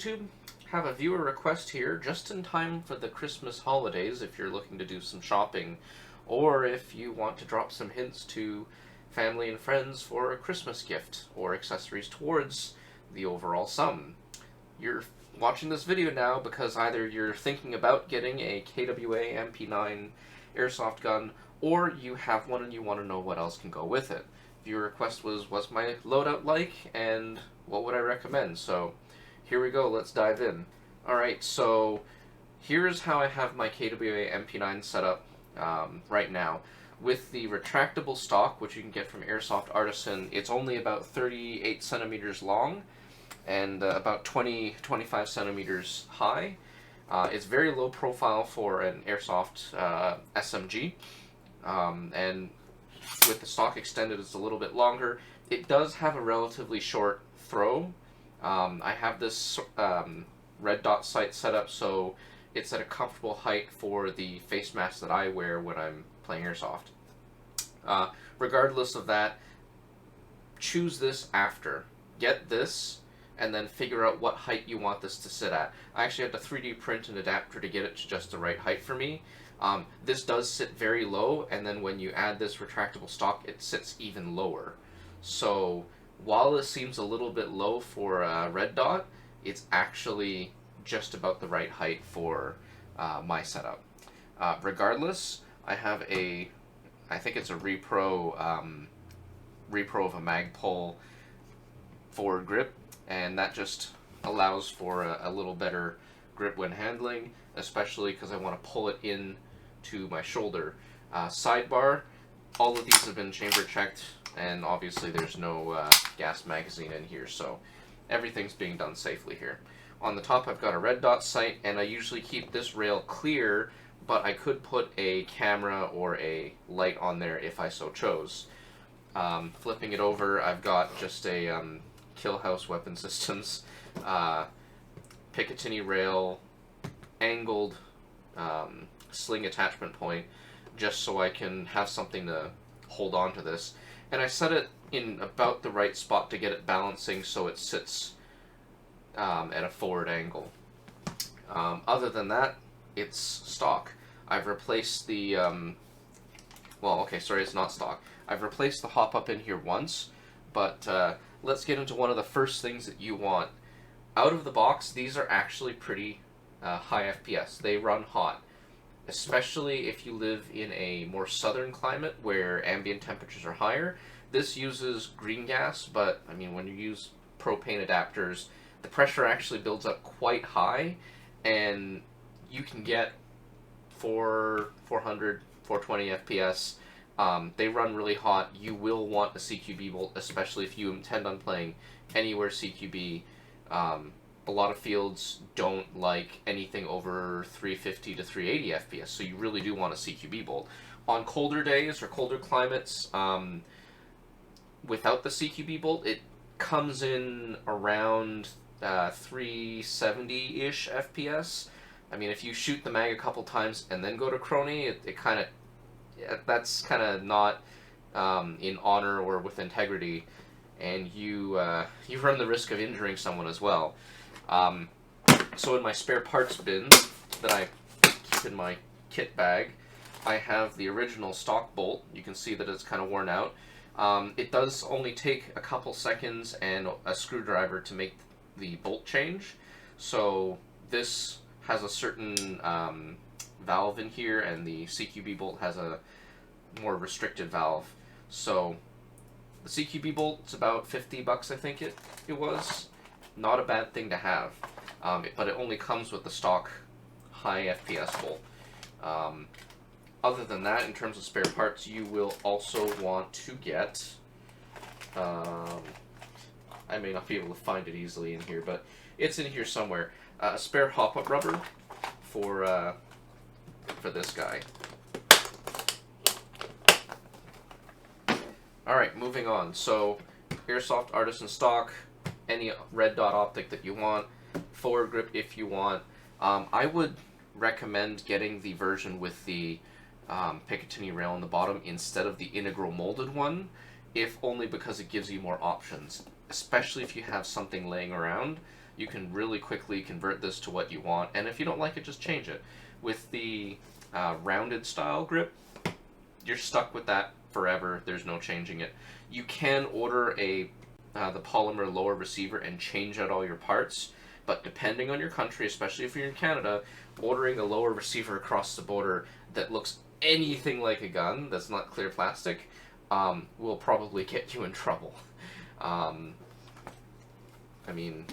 YouTube? Have a viewer request here just in time for the Christmas holidays if you're looking to do some shopping, or if you want to drop some hints to family and friends for a Christmas gift or accessories towards the overall sum. You're watching this video now because either you're thinking about getting a KWA MP9 Airsoft gun, or you have one and you want to know what else can go with it. Viewer request was, what's my loadout like, and what would I recommend? So here we go, let's dive in. Alright, so here's how I have my KWA MP9 set up right now. With the retractable stock, which you can get from Airsoft Artisan, it's only about 38 centimeters long and about 25 centimeters high. It's very low profile for an Airsoft SMG, and with the stock extended it's a little bit longer. It does have a relatively short throw. I have this red dot sight set up so it's at a comfortable height for the face mask that I wear when I'm playing Airsoft. Regardless of that, choose this after. Get this, and then figure out what height you want this to sit at. I actually had to 3D print an adapter to get it to just the right height for me. This does sit very low, and then when you add this retractable stock, it sits even lower. So while this seems a little bit low for a red dot, it's actually just about the right height for my setup. Regardless, I have a, I think it's a repro of a Magpul forward grip, and that just allows for a little better grip when handling, especially because I want to pull it in to my shoulder. Sidebar, all of these have been chamber checked, and obviously there's no gas magazine in here, so everything's being done safely here. On the top I've got a red dot sight, and I usually keep this rail clear, but I could put a camera or a light on there if I so chose. Flipping it over, I've got just a Kill House Weapon Systems Picatinny rail, angled sling attachment point, just so I can have something to hold on to this. And I set it in about the right spot to get it balancing so it sits at a forward angle. Other than that, it's stock. I've replaced the, well, okay, sorry, it's not stock. I've replaced the hop-up in here once, but let's get into one of the first things that you want. Out of the box, these are actually pretty high FPS. They run hot, especially if you live in a more southern climate where ambient temperatures are higher. This uses green gas, but I mean, when you use propane adapters, the pressure actually builds up quite high, and you can get 400, 420 FPS. They run really hot. You will want a CQB bolt, especially if you intend on playing anywhere CQB. A lot of fields don't like anything over 350 to 380 FPS, so you really do want a CQB bolt. On colder days or colder climates, without the CQB bolt, it comes in around 370-ish FPS. I mean, if you shoot the mag a couple times and then go to Crony, it kind of, that's kind of not in honor or with integrity, and you run the risk of injuring someone as well. So in my spare parts bin that I keep in my kit bag, I have the original stock bolt. You can see that it's kind of worn out. It does only take a couple seconds and a screwdriver to make the bolt change. So this has a certain valve in here, and the CQB bolt has a more restricted valve. So the CQB bolt is about $50, I think it was. Not a bad thing to have, but it only comes with the stock high FPS bolt. Other than that, in terms of spare parts, you will also want to get, I may not be able to find it easily in here, but it's in here somewhere, a spare hop-up rubber for this guy. Alright, moving on. So, Airsoft Artisan stock, any red dot optic that you want, forward grip if you want. I would recommend getting the version with the Picatinny rail on the bottom instead of the integral molded one, if only because it gives you more options, especially if you have something laying around. you can really quickly convert this to what you want, and if you don't like it, just change it. With the rounded style grip, you're stuck with that forever. There's no changing it. You can order the polymer lower receiver and change out all your parts, but depending on your country, especially if you're in Canada, ordering a lower receiver across the border that looks anything like a gun that's not clear plastic will probably get you in trouble. I mean,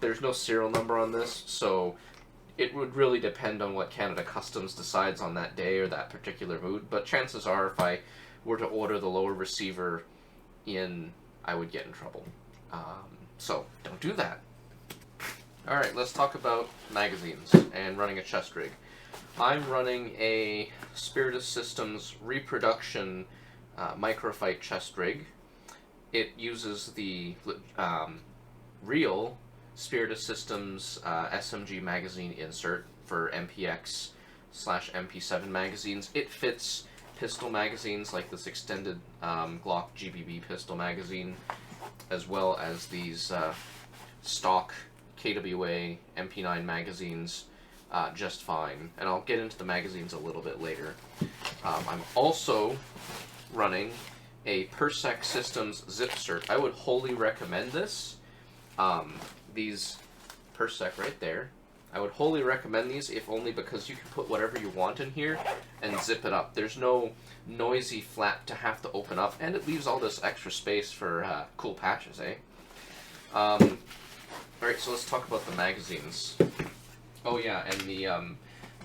there's no serial number on this, so it would really depend on what Canada Customs decides on that day or that particular mood, but chances are if I were to order the lower receiver in, I would get in trouble. So don't do that. Alright, let's talk about magazines and running a chest rig. I'm running a Spirit Systems reproduction microfight chest rig. It uses the real Spirit Systems SMG magazine insert for MPX/MP7 magazines. It fits pistol magazines like this extended Glock GBB pistol magazine, as well as these stock KWA MP9 magazines just fine. And I'll get into the magazines a little bit later. I'm also running a Persec Systems Zip Cert. I would wholly recommend this. These Persec right there. I would wholly recommend these, if only because you can put whatever you want in here and zip it up. There's no noisy flap to have to open up, and it leaves all this extra space for cool patches, eh? Alright, so let's talk about the magazines. Oh yeah, and the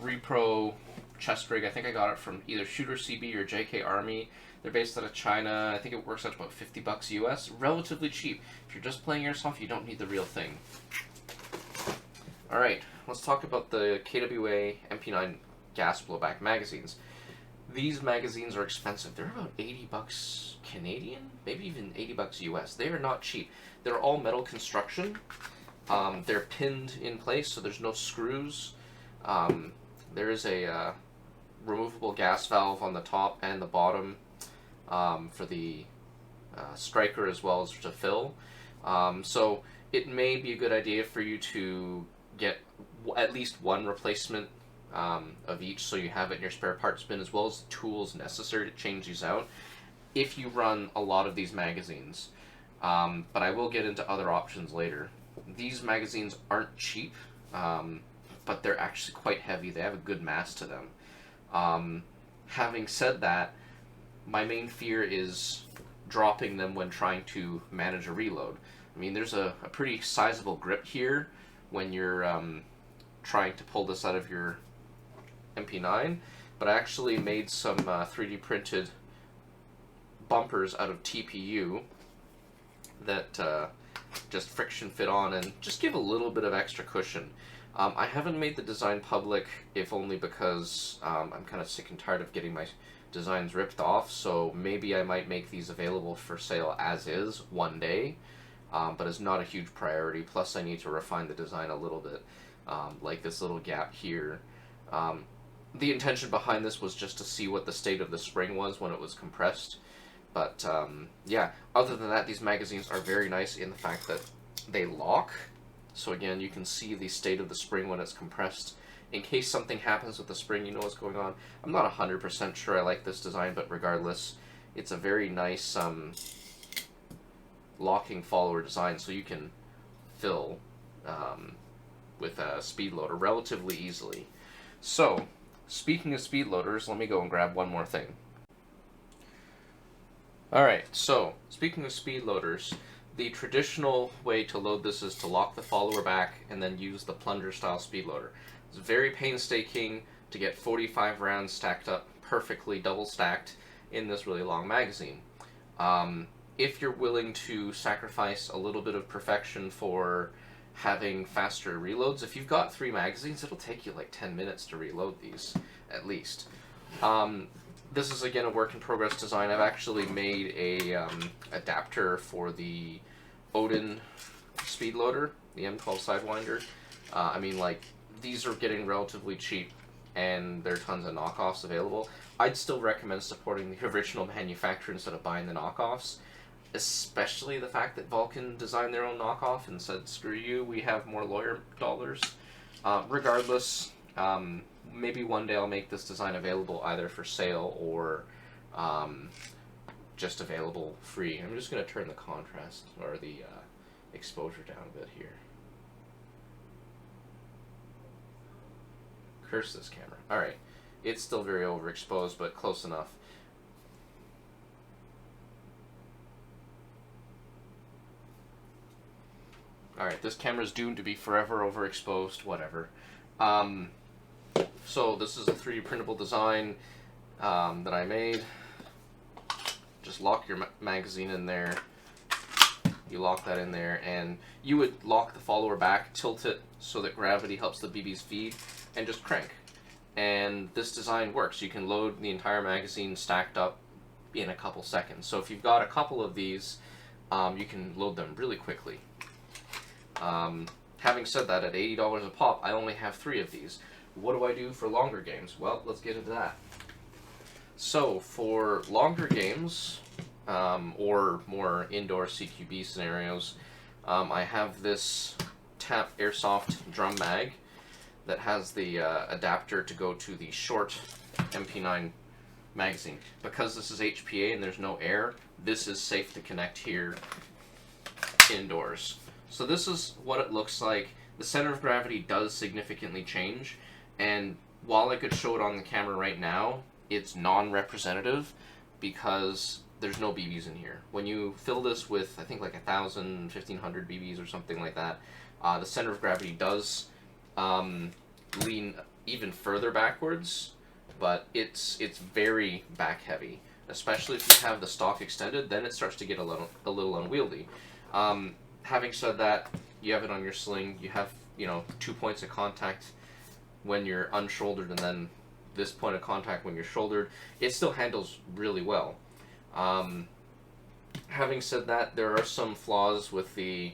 Repro chest rig, I think I got it from either Shooter CB or JK Army. They're based out of China. I think it works out to about $50 US. Relatively cheap. If you're just playing Airsoft, you don't need the real thing. Alright, let's talk about the KWA MP9 gas blowback magazines. These magazines are expensive. They're about $80 Canadian, maybe even $80 US. They are not cheap. They're all metal construction. They're pinned in place, so there's no screws. There is a removable gas valve on the top and the bottom for the striker as well as to fill. So it may be a good idea for you to get at least one replacement of each, so you have it in your spare parts bin, as well as the tools necessary to change these out if you run a lot of these magazines. But I will get into other options later. These magazines aren't cheap, but they're actually quite heavy. They have a good mass to them. Having said that, my main fear is dropping them when trying to manage a reload. I mean, there's a pretty sizable grip here when you're trying to pull this out of your MP9, but I actually made some 3D printed bumpers out of TPU that just friction fit on and just give a little bit of extra cushion. I haven't made the design public, if only because I'm kind of sick and tired of getting my designs ripped off, so maybe I might make these available for sale as is one day, but it's not a huge priority. Plus I need to refine the design a little bit, like this little gap here. The intention behind this was just to see what the state of the spring was when it was compressed. But yeah, other than that, these magazines are very nice in the fact that they lock. So again, you can see the state of the spring when it's compressed. In case something happens with the spring, you know what's going on. I'm not 100% sure I like this design, but regardless, it's a very nice locking follower design, so you can fill with a Speedloader relatively easily. So, speaking of Speedloaders, let me go and grab one more thing. Alright, so, speaking of Speedloaders, the traditional way to load this is to lock the follower back and then use the plunger style Speedloader. It's very painstaking to get 45 rounds stacked up perfectly double stacked in this really long magazine. If you're willing to sacrifice a little bit of perfection for having faster reloads, if you've got 3 magazines, it'll take you like 10 minutes to reload these, at least. This is again a work in progress design. I've actually made a adapter for the Odin Speedloader, the M12 Sidewinder. I mean, like, these are getting relatively cheap, and there are tons of knockoffs available. I'd still recommend supporting the original manufacturer instead of buying the knockoffs. especially the fact that Vulcan designed their own knockoff and said, screw you, we have more lawyer dollars. Regardless, maybe one day I'll make this design available either for sale or just available free. I'm just going to turn the contrast or the exposure down a bit here. Curse this camera. Alright, it's still very overexposed, but close enough. Alright, this camera's doomed to be forever overexposed, whatever. So this is a 3D printable design that I made. Just lock your magazine in there. You lock that in there, and you would lock the follower back, tilt it so that gravity helps the BBs feed, and just crank. And this design works. You can load the entire magazine stacked up in a couple seconds. So if you've got a couple of these, you can load them really quickly. Having said that, at $80 a pop, I only have 3 of these. What do I do for longer games? Well, let's get into that. So, for longer games, or more indoor CQB scenarios, I have this TAPP Airsoft drum mag that has the adapter to go to the short MP9 magazine. Because this is HPA and there's no air, this is safe to connect here indoors. So this is what it looks like. The center of gravity does significantly change, and while I could show it on the camera right now, it's non-representative because there's no BBs in here. When you fill this with, I think, like 1,000, 1,500 BBs or something like that, the center of gravity does lean even further backwards, but it's very back heavy. Especially if you have the stock extended, then it starts to get a little unwieldy. Having said that, you have it on your sling. You have, 2 points of contact when you're unshouldered, and then this point of contact when you're shouldered. It still handles really well. Having said that, there are some flaws with the,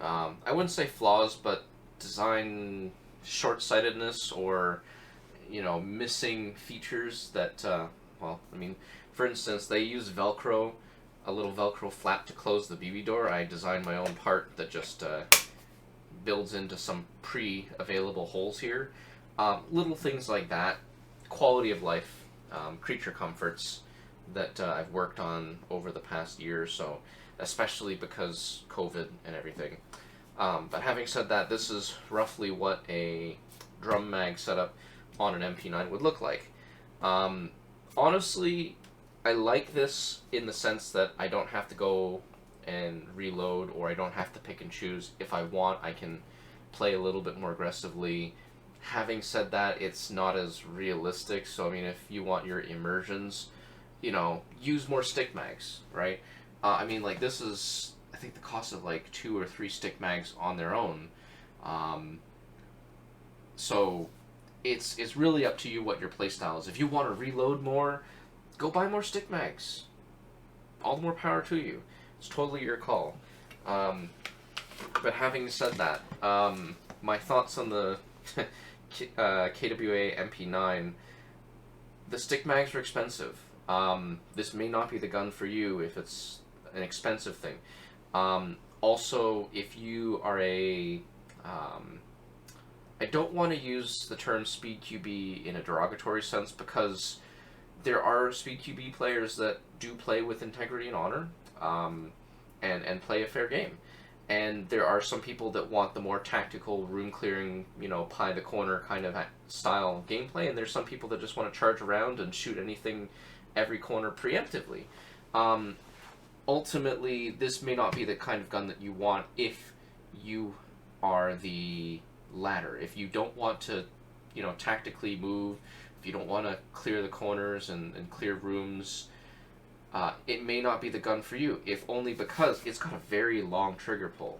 I wouldn't say flaws, but design short-sightedness or, missing features that, for instance, they use Velcro, a little Velcro flap to close the BB door. I designed my own part that just builds into some pre-available holes here. Little things like that. Quality of life, creature comforts that I've worked on over the past year or so, especially because COVID and everything. But having said that, this is roughly what a drum mag setup on an MP9 would look like. Honestly, I like this in the sense that I don't have to go and reload, or I don't have to pick and choose. If I want, I can play a little bit more aggressively. Having said that, it's not as realistic, so I mean, if you want your immersions, use more stick mags, right? This is, I think, the cost of like 2 or 3 stick mags on their own. So it's really up to you what your playstyle is. If you want to reload more, go buy more stick mags. All the more power to you. It's totally your call. But having said that, my thoughts on the KWA MP9, the stick mags are expensive. This may not be the gun for you if it's an expensive thing. Also, if you are I don't want to use the term Speed QB in a derogatory sense, because there are Speed QB players that do play with integrity and honor, and play a fair game. And there are some people that want the more tactical, room-clearing, pie the corner kind of style gameplay, and there's some people that just want to charge around and shoot anything every corner preemptively. Ultimately, this may not be the kind of gun that you want if you are the latter. If you don't want to, tactically move, if you don't want to clear the corners and clear rooms, it may not be the gun for you, if only because it's got a very long trigger pull.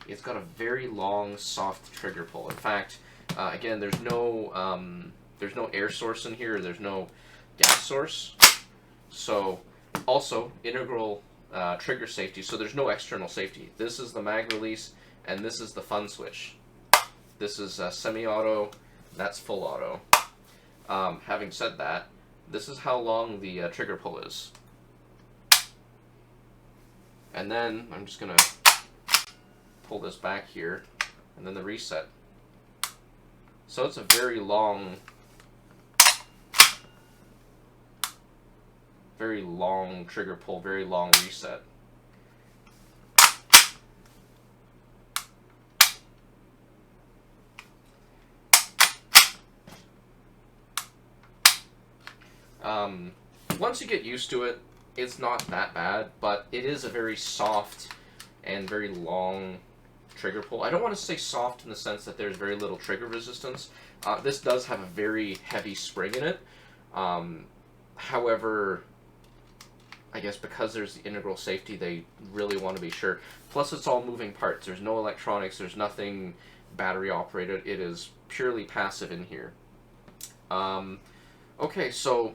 It's got a very long, soft trigger pull. In fact, again, there's no air source in here, there's no gas source. So, also, integral trigger safety, so there's no external safety. This is the mag release, and this is the fun switch. This is semi-auto, that's full auto. Having said that, this is how long the trigger pull is. And then I'm just going to pull this back here, and then the reset. So it's a very long trigger pull, very long reset. Once you get used to it, it's not that bad, but it is a very soft and very long trigger pull. I don't want to say soft in the sense that there's very little trigger resistance. This does have a very heavy spring in it. However, I guess because there's the integral safety, they really want to be sure. Plus, it's all moving parts. There's no electronics. There's nothing battery operated. It is purely passive in here. Okay, so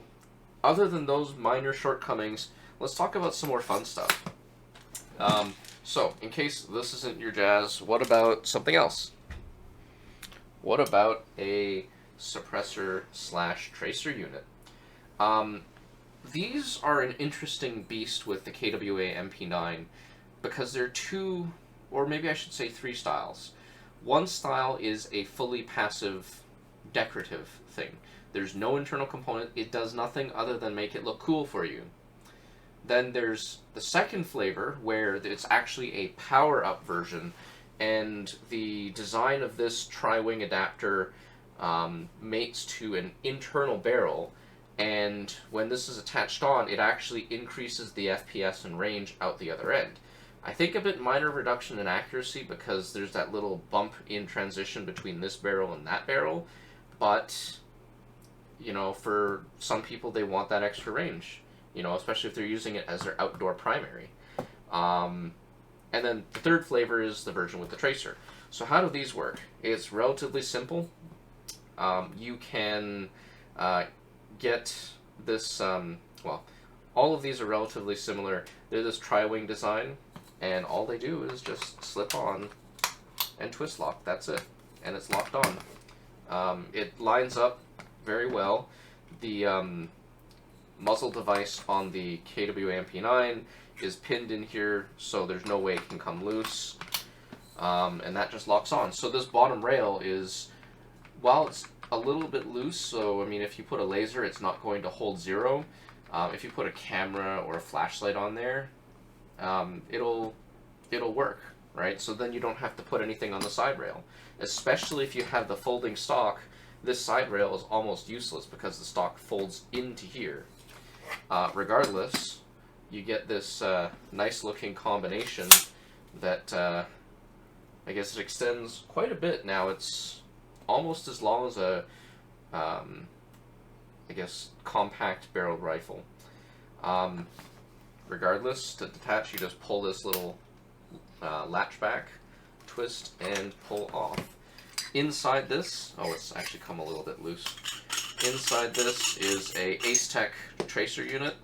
other than those minor shortcomings, let's talk about some more fun stuff. So, in case this isn't your jazz, what about something else? What about a suppressor / tracer unit? These are an interesting beast with the KWA MP9 because there are two, or maybe I should say three styles. One style is a fully passive decorative thing. There's no internal component. It does nothing other than make it look cool for you. Then there's the second flavor where it's actually a power-up version, and the design of this tri-wing adapter mates to an internal barrel, and when this is attached on, it actually increases the FPS and range out the other end. I think a bit minor reduction in accuracy because there's that little bump in transition between this barrel and that barrel, but, you know, for some people they want that extra range, you know, especially if they're using it as their outdoor primary. And then the third flavor is the version with the tracer. So how do these work? It's relatively simple. You can get this, well, all of these are relatively similar. They're this tri-wing design, and all they do is just slip on and twist lock. That's it. And it's locked on. It lines up very well. The muzzle device on the KWA MP9 is pinned in here, so there's no way it can come loose. And that just locks on. So this bottom rail is, while it's a little bit loose, so I mean if you put a laser it's not going to hold zero. If you put a camera or a flashlight on there, it'll work, right? So then you don't have to put anything on the side rail. Especially if you have the folding stock, this side rail is almost useless because the stock folds into here. Regardless, you get this nice looking combination that I guess it extends quite a bit now. It's almost as long as a I guess compact barreled rifle. Regardless, to detach you just pull this little latch back, twist, and pull off. Inside this, oh, it's actually come a little bit loose. Inside this is a Ace Tech tracer unit.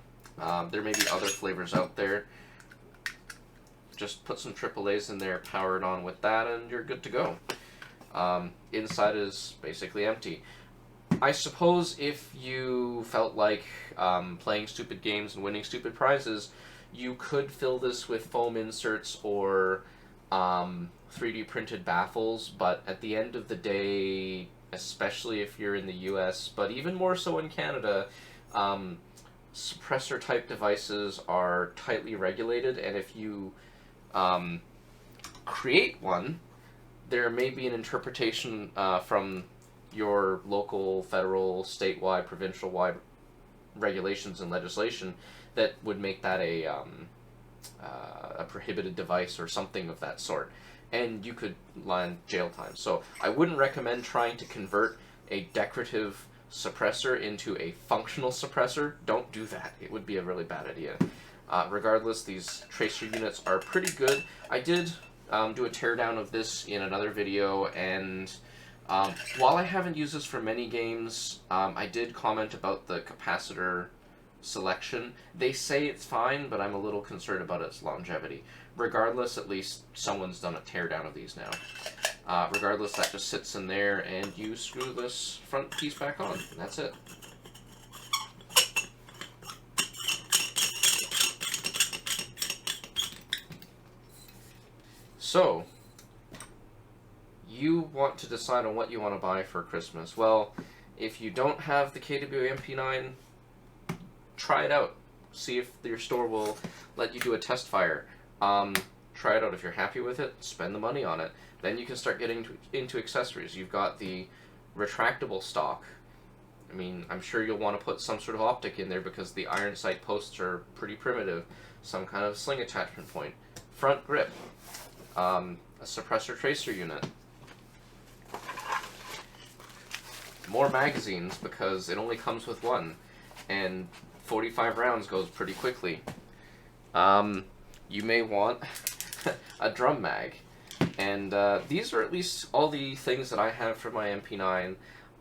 There may be other flavors out there. Just put some AAAs in there, power it on with that, and you're good to go. Inside is basically empty. I suppose if you felt like playing stupid games and winning stupid prizes, you could fill this with foam inserts or 3D printed baffles, but at the end of the day, especially if you're in the US, but even more so in Canada, suppressor type devices are tightly regulated, and if you create one, there may be an interpretation from your local, federal, statewide, provincial-wide regulations and legislation that would make that a prohibited device or something of that sort. And you could land jail time. So I wouldn't recommend trying to convert a decorative suppressor into a functional suppressor. Don't do that. It would be a really bad idea. Regardless, these tracer units are pretty good. I did do a teardown of this in another video, and while I haven't used this for many games, I did comment about the capacitor selection. They say it's fine, but I'm a little concerned about its longevity. Regardless, at least someone's done a teardown of these now. Regardless, that just sits in there, and you screw this front piece back on, and that's it. So, you want to decide on what you want to buy for Christmas. Well, if you don't have the KW MP9, try it out. See if your store will let you do a test fire. Try it out. If you're happy with it, spend the money on it. Then you can start getting into accessories. You've got the retractable stock. I mean, I'm sure you'll want to put some sort of optic in there because the iron sight posts are pretty primitive. Some kind of sling attachment point. Front grip. A suppressor tracer unit. More magazines because it only comes with one. And 45 rounds goes pretty quickly. You may want a drum mag. And these are at least all the things that I have for my MP9.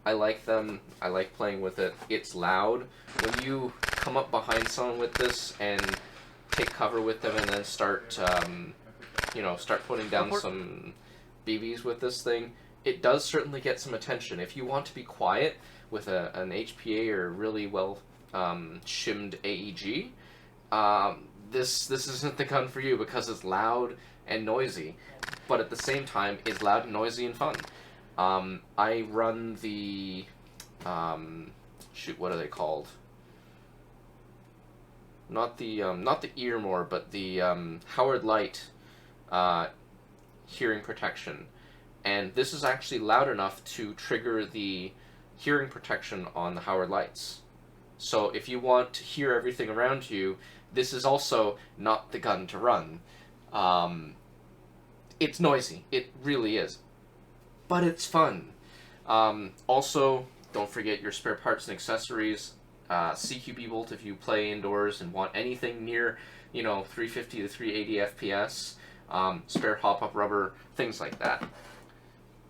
I like them. I like playing with it. It's loud. When you come up behind someone with this and take cover with them and then start, start putting down some BBs with this thing, it does certainly get some attention. If you want to be quiet with an HPA or really well shimmed AEG, this isn't the gun for you because it's loud and noisy, but at the same time, it's loud and noisy and fun. I run the, what are they called? Not the Earmore, but the Howard Light hearing protection. And this is actually loud enough to trigger the hearing protection on the Howard Lights. So if you want to hear everything around you, this is also not the gun to run. It's noisy. It really is. But it's fun. Also, don't forget your spare parts and accessories. CQB bolt if you play indoors and want anything near, 350 to 380 FPS. Spare hop-up rubber, things like that.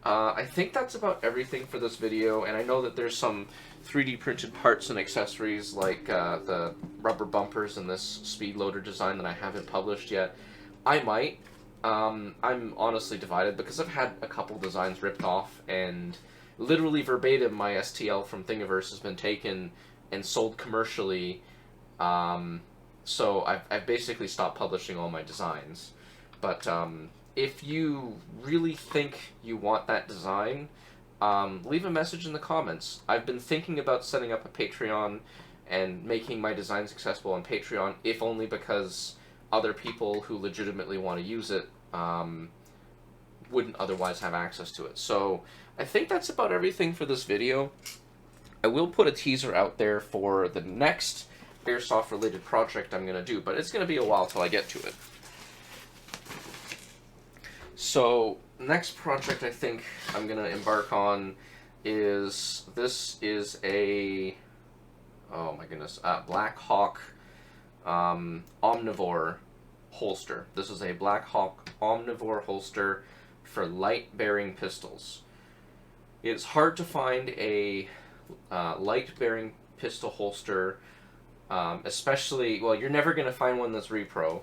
I think that's about everything for this video, and I know that there's some 3D printed parts and accessories like the rubber bumpers in this Speedloader design that I haven't published yet. I might. I'm honestly divided because I've had a couple designs ripped off, and literally verbatim my STL from Thingiverse has been taken and sold commercially, so I've basically stopped publishing all my designs. But if you really think you want that design, leave a message in the comments. I've been thinking about setting up a Patreon and making my designs accessible on Patreon, if only because other people who legitimately want to use it wouldn't otherwise have access to it. So I think that's about everything for this video. I will put a teaser out there for the next Airsoft related project I'm going to do, but it's going to be a while till I get to it. So next project I think I'm going to embark on is, this is a, oh my goodness, Black Hawk Omnivore holster. This is a Black Hawk Omnivore holster for light-bearing pistols. It's hard to find a light-bearing pistol holster, especially, well, you're never going to find one that's repro,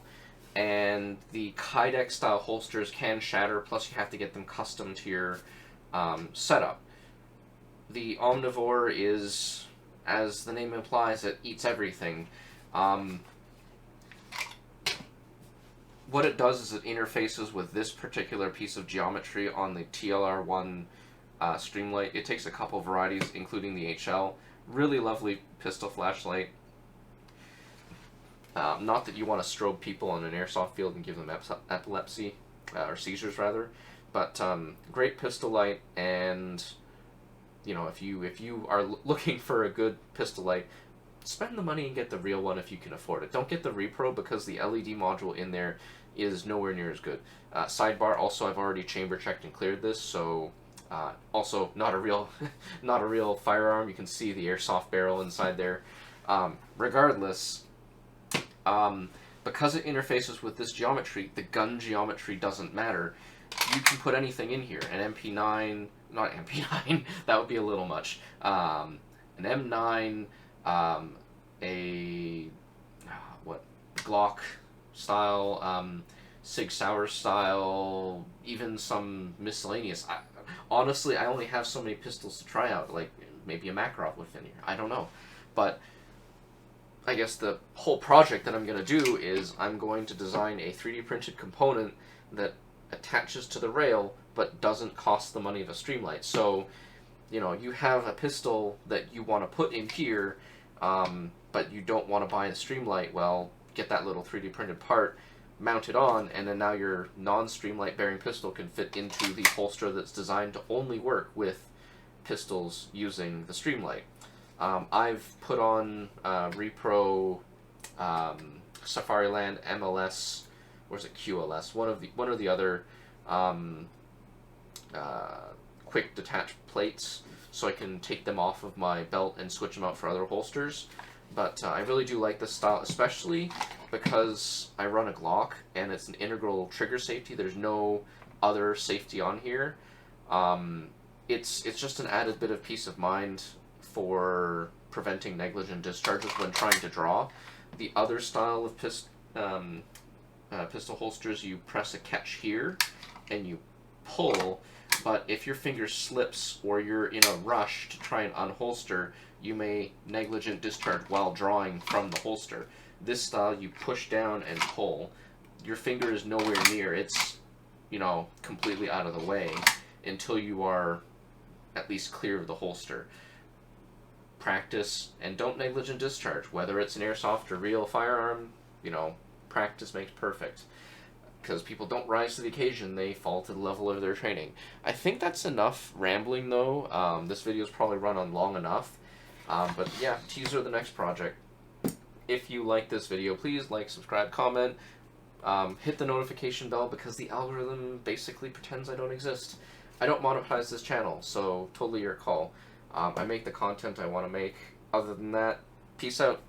and the Kydex style holsters can shatter, plus you have to get them custom to your setup. The Omnivore is, as the name implies, it eats everything. What it does is it interfaces with this particular piece of geometry on the TLR1 Streamlight. It takes a couple varieties, including the HL. Really lovely pistol flashlight. Not that you want to strobe people on an airsoft field and give them epilepsy, or seizures rather, but great pistol light. And if you are looking for a good pistol light, spend the money and get the real one if you can afford it. Don't get the repro because the LED module in there is nowhere near as good. Sidebar, also I've already chamber checked and cleared this, so also not a real firearm. You can see the airsoft barrel inside there. Regardless, because it interfaces with this geometry, the gun geometry doesn't matter. You can put anything in here. An MP9, not MP9, that would be a little much. An M9, Glock style, Sig Sauer style, even some miscellaneous. Honestly, I only have so many pistols to try out, like maybe a Makarov would fit in here. I don't know. But I guess the whole project that I'm going to do is I'm going to design a 3D printed component that attaches to the rail but doesn't cost the money of a Streamlight. So, you know, you have a pistol that you want to put in here, but you don't want to buy a Streamlight. Well, get that little 3D printed part, mount it on, and then now your non-Streamlight bearing pistol can fit into the holster that's designed to only work with pistols using the Streamlight. I've put on Repro, Safariland, MLS, or is it QLS? One or the other quick detach plates, so I can take them off of my belt and switch them out for other holsters. But I really do like this style, especially because I run a Glock and it's an integral trigger safety. There's no other safety on here. It's just an added bit of peace of mind for preventing negligent discharges when trying to draw. The other style of pistol holsters, you press a catch here and you pull, but if your finger slips or you're in a rush to try and unholster, you may negligent discharge while drawing from the holster. This style, you push down and pull. Your finger is nowhere near. It's, you know, completely out of the way until you are at least clear of the holster. Practice and don't negligent discharge. Whether it's an airsoft or real firearm, you know, practice makes perfect. Because people don't rise to the occasion, they fall to the level of their training. I think that's enough rambling, though. This video's probably run on long enough. But yeah, teaser of the next project. If you like this video, please like, subscribe, comment, hit the notification bell, because the algorithm basically pretends I don't exist. I don't monetize this channel, so totally your call. I make the content I want to make. Other than that, peace out.